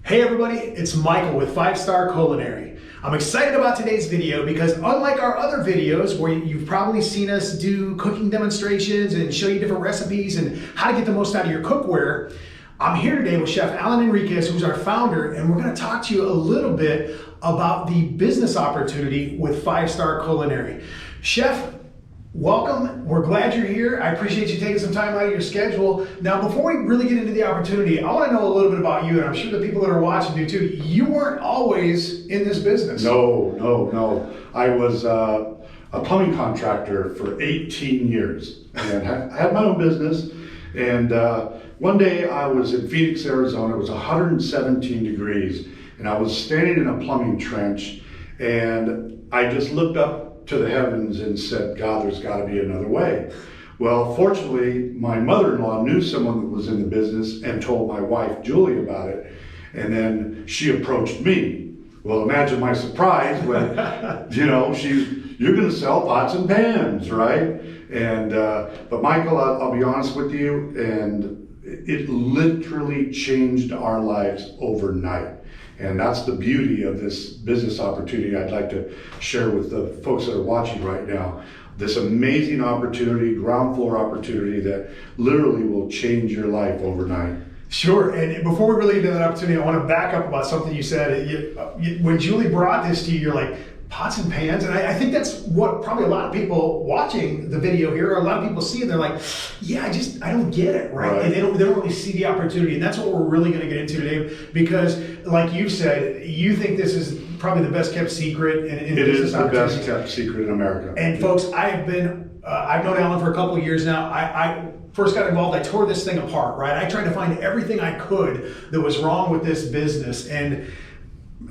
Hey everybody, it's Michael with 5 Star Culinary. I'm excited about today's video because unlike our other videos where you've probably seen us do cooking demonstrations and show you different recipes and how to get the most out of your cookware, I'm here today with Chef Alan Enriquez, who's our founder, and we're going to talk to you a little bit about the business opportunity with 5 Star Culinary. Chef, welcome. We're glad you're here. I appreciate you taking some time out of your schedule. Now, before we really get into the opportunity, I want to know a little bit about you, and I'm sure the people that are watching do too. You weren't always in this business. No. I was a plumbing contractor for 18 years and had my own business. And one day I was in Phoenix, Arizona. It was 117 degrees, and I was standing in a plumbing trench, and I just looked up to the heavens and said, God, there's got to be another way. Well, fortunately, my mother-in-law knew someone that was in the business and told my wife, Julie, about it. And then she approached me. Well, imagine my surprise when, you're going to sell pots and pans, right? And, but Michael, I'll be honest with you, and it literally changed our lives overnight. And that's the beauty of this business opportunity I'd like to share with the folks that are watching right now. This amazing opportunity, ground floor opportunity that literally will change your life overnight. Sure, and before we really get into that opportunity, I want to back up about something you said. When Julie brought this to you, you're like, pots and pans, and I think that's what probably a lot of people watching the video here, or a lot of people see, and they're like, yeah, I don't get it, right? And they don't really see the opportunity, and that's what we're really going to get into today, because like you said, you think this is probably the best kept secret in it is the best kept secret in America. And folks, I've known Alan for a couple of years now. I first got involved, I tore this thing apart, right? I tried to find everything I could that was wrong with this business, and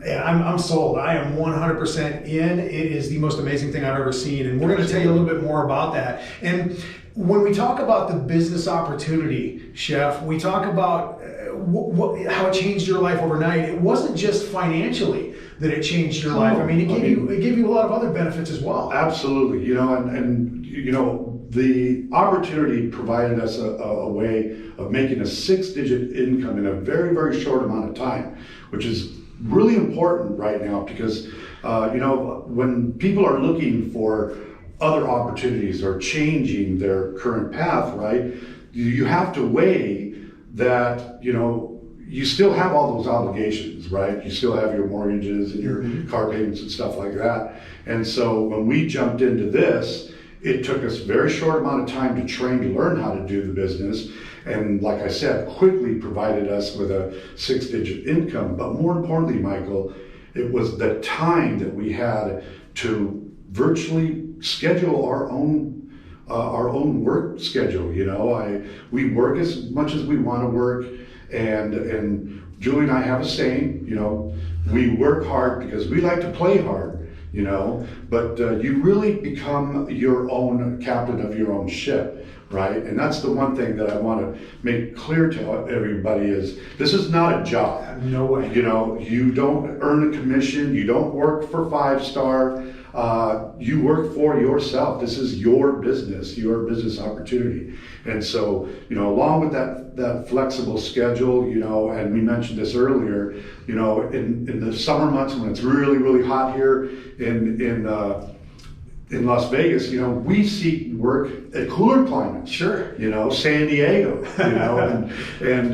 I'm sold. I am 100% in. It is the most amazing thing I've ever seen, and we're going to tell you a little bit more about that. And when we talk about the business opportunity, Chef, we talk about how it changed your life overnight. It wasn't just financially that it changed your life. I mean, it gave you a lot of other benefits as well. Absolutely. The opportunity provided us a way of making a 6-digit income in a very, very short amount of time, which is really important right now because, when people are looking for other opportunities or changing their current path, right, you have to weigh that, you still have all those obligations, right? You still have your mortgages and your car payments and stuff like that. And so when we jumped into this, it took us a very short amount of time to train to learn how to do the business. And like I said, quickly provided us with a 6-digit income. But more importantly, Michael, it was the time that we had to virtually schedule our own work schedule. We work as much as we want to work. And Julie and I have a saying, we work hard because we like to play hard. But you really become your own captain of your own ship, right? And that's the one thing that I want to make clear to everybody is this is not a job. No way. You don't earn a commission. You don't work for 5 Star. You work for yourself. This is your business opportunity. And so, along with that flexible schedule, and we mentioned this earlier, in the summer months when it's really, really hot here in Las Vegas, we seek work at cooler climates. Sure. San Diego, and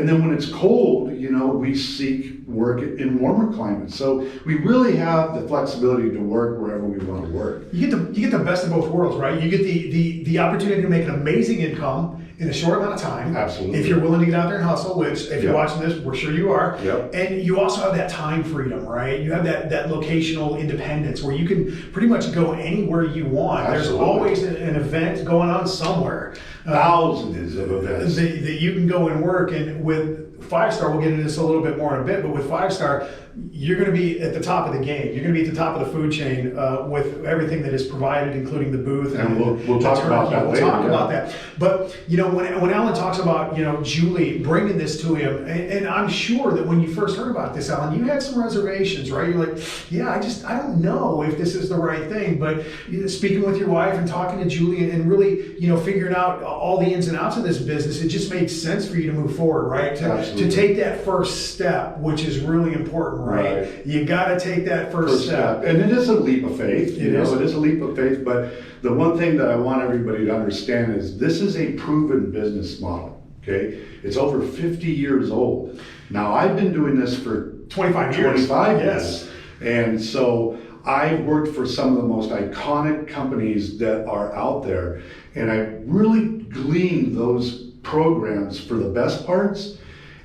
then when it's cold, we seek work in warmer climates. So we really have the flexibility to work wherever we want to work. You get the best of both worlds, right? You get the opportunity to make an amazing income in a short amount of time. Absolutely. If you're willing to get out there and hustle, which if you're watching this, we're sure you are. Yep. And you also have that time freedom, right? You have that locational independence where you can pretty much go anywhere you want. Absolutely. There's always an event going on somewhere. Thousands of events. That you can go and work. And with 5 Star, we'll get into this a little bit more in a bit, but with 5 Star, you're going to be at the top of the game. You're going to be at the top of the food chain with everything that is provided, including the booth. And we'll talk about that later. We'll talk about that. But, when Alan talks about, Julie bringing this to him, and I'm sure that when you first heard about this, Alan, you had some reservations, right? You're like, yeah, I don't know if this is the right thing. But speaking with your wife and talking to Julie and really, figuring out all the ins and outs of this business, it just made sense for you to move forward, right? To Absolutely. take that first step, which is really important, right? Right. You got to take that first step. And it is a leap of faith, It is. It is a leap of faith, but the one thing that I want everybody to understand is this is a proven business model, okay? It's over 50 years old. Now, I've been doing this for 25 years. 25 Yes. years. And so I've worked for some of the most iconic companies that are out there, and I really gleaned those programs for the best parts,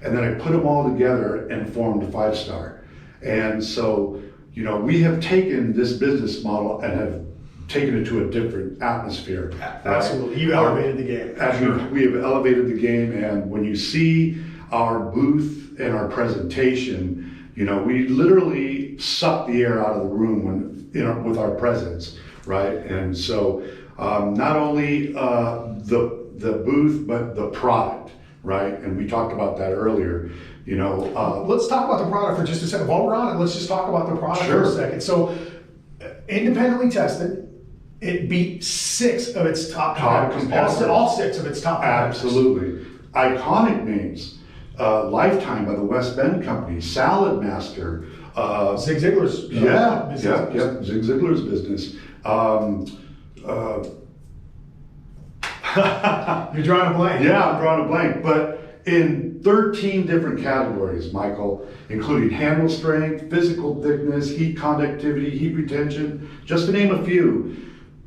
and then I put them all together and formed 5 Star. And so, we have taken this business model and have taken it to a different atmosphere. Absolutely. You elevated the game. We have elevated the game, and when you see our booth and our presentation, we literally suck the air out of the room with our presence, right? And so not only the booth, but the product, right? And we talked about that earlier. Let's talk about the product for just a second. While we're on it, let's just talk about the product Sure. for a second. So, independently tested, it beat 6 of its top competitors. All 6 of its top competitors. Absolutely. Iconic names. Lifetime by the West Bend Company, Salad Master. Zig Ziglar's business. Zig Ziglar's business. You're drawing a blank. Yeah, I'm drawing a blank, but in 13 different categories, Michael, including handle strength, physical thickness, heat conductivity, heat retention, just to name a few.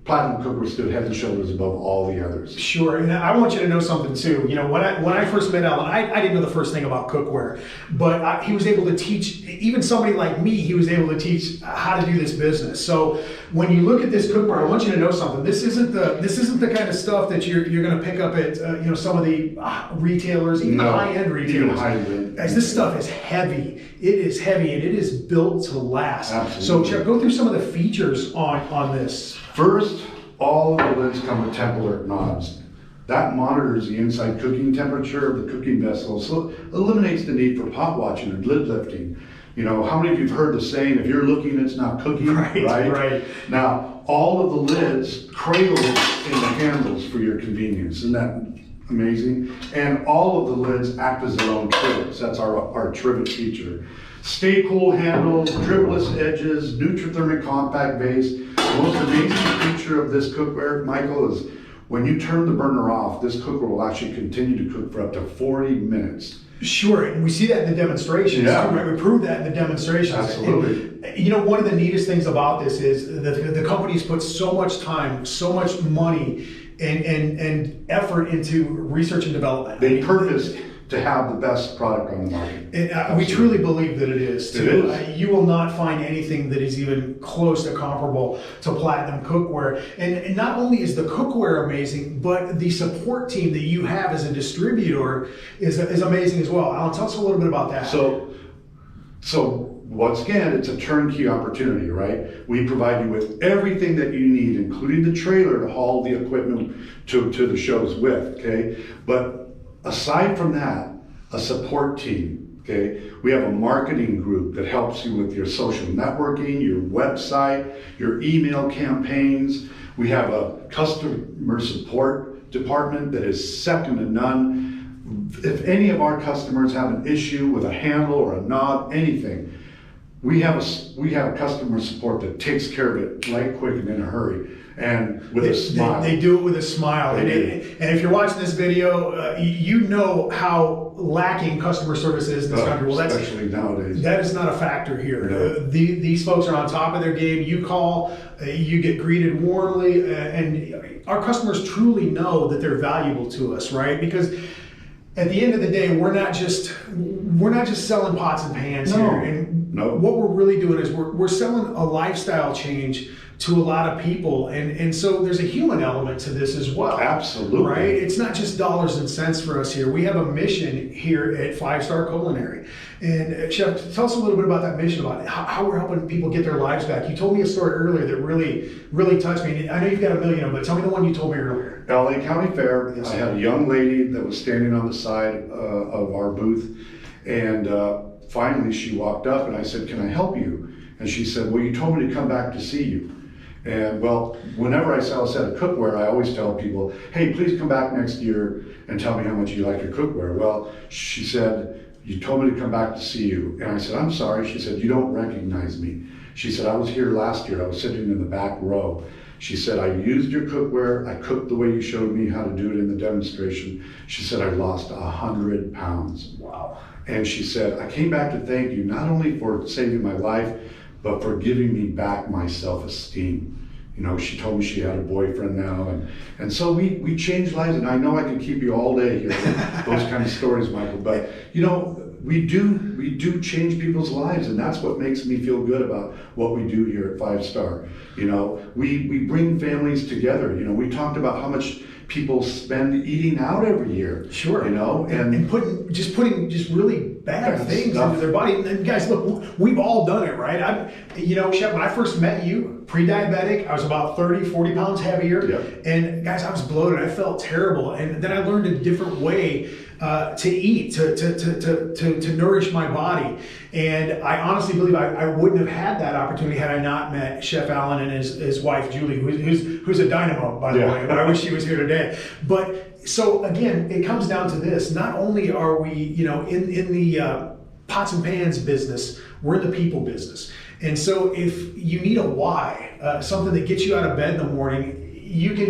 Platinum Cookware stood head and shoulders above all the others. Sure, and I want you to know something too. When I first met Alan, I didn't know the first thing about cookware, but he was able to teach even somebody like me. He was able to teach how to do this business. So when you look at this cookware, I want you to know something. This isn't the kind of stuff that you're going to pick up at some of the retailers, even the high-end retailers. Even high-end. As this stuff is heavy. It is heavy and it is built to last. Absolutely. So Chuck, go through some of the features on this. First, all of the lids come with temple alert knobs. That monitors the inside cooking temperature of the cooking vessel, so it eliminates the need for pot watching and lid lifting. How many of you have heard the saying, if you're looking, it's not cooking, Right. Now, all of the lids cradle in the handles for your convenience. Isn't that amazing? And all of the lids act as their own trivets. That's our trivet feature. Stay cool handles, dripless edges, Nutrithermic compact base. The most amazing feature of this cookware, Michael, is when you turn the burner off, this cookware will actually continue to cook for up to 40 minutes. Sure, and we see that in the demonstrations. Yeah. Too, right? We prove that in the demonstrations. Absolutely. And, one of the neatest things about this is that the company's put so much time, so much money, and effort into research and development. They purposed to have the best product on the market. And we truly believe that it is too. It is. You will not find anything that is even close to comparable to Platinum Cookware. And not only is the cookware amazing, but the support team that you have as a distributor is amazing as well. Alan, tell us a little bit about that. So once again, it's a turnkey opportunity, right? We provide you with everything that you need, including the trailer to haul the equipment to the shows with, okay? But aside from that, a support team, okay? We have a marketing group that helps you with your social networking, your website, your email campaigns. We have a customer support department that is second to none. If any of our customers have an issue with a handle or a knob, anything, we have a customer support that takes care of it light, quick, and in a hurry, and with a smile. They do it with a smile. And if you're watching this video, you know how lacking customer service is in this country. Well, especially nowadays. That is not a factor here. No. These folks are on top of their game. You call, you get greeted warmly, and our customers truly know that they're valuable to us, right? Because at the end of the day, we're not just selling pots and pans here. And what we're really doing is we're selling a lifestyle change to a lot of people, and so there's a human element to this as well. Absolutely. Right? It's not just dollars and cents for us here. We have a mission here at 5 Star Culinary. And Chef, tell us a little bit about that mission, about how we're helping people get their lives back. You told me a story earlier that really touched me. I know you've got a million of them, but tell me the one you told me earlier. LA County Fair, Yes. I had a young lady that was standing on the side of our booth, and finally she walked up and I said, "Can I help you?" And she said, "Well, you told me to come back to see you." And well, whenever I sell a set of cookware, I always tell people, hey, please come back next year and tell me how much you like your cookware. Well, she said, you told me to come back to see you. And I said, I'm sorry. She said, you don't recognize me. She said, I was here last year. I was sitting in the back row. She said, I used your cookware. I cooked the way you showed me how to do it in the demonstration. She said, I lost 100 pounds. Wow. And she said, I came back to thank you not only for saving my life, but for giving me back my self-esteem. You know, she told me she had a boyfriend now, and so we changed lives. And I know I could keep you all day here with those kind of stories, Michael. But you know, we do change people's lives, and that's what makes me feel good about what we do here at 5 Star. You know, we bring families together. You know, we talked about how much people spend eating out every year. Sure. You know, and putting really bad things stuff into their body. And guys, look, we've all done it, right? Chef, when I first met you, pre-diabetic, I was about 30, 40 pounds heavier. Yep. And guys, I was bloated. I felt terrible. And then I learned a different way to eat, to nourish my body. And I honestly believe I wouldn't have had that opportunity had I not met Chef Allen and his wife, Julie, who's a dynamo, by the way. But I wish she was here today. But so again, it comes down to this. Not only are we, in the pots and pans business, we're in the people business. And so if you need a why, something that gets you out of bed in the morning, you can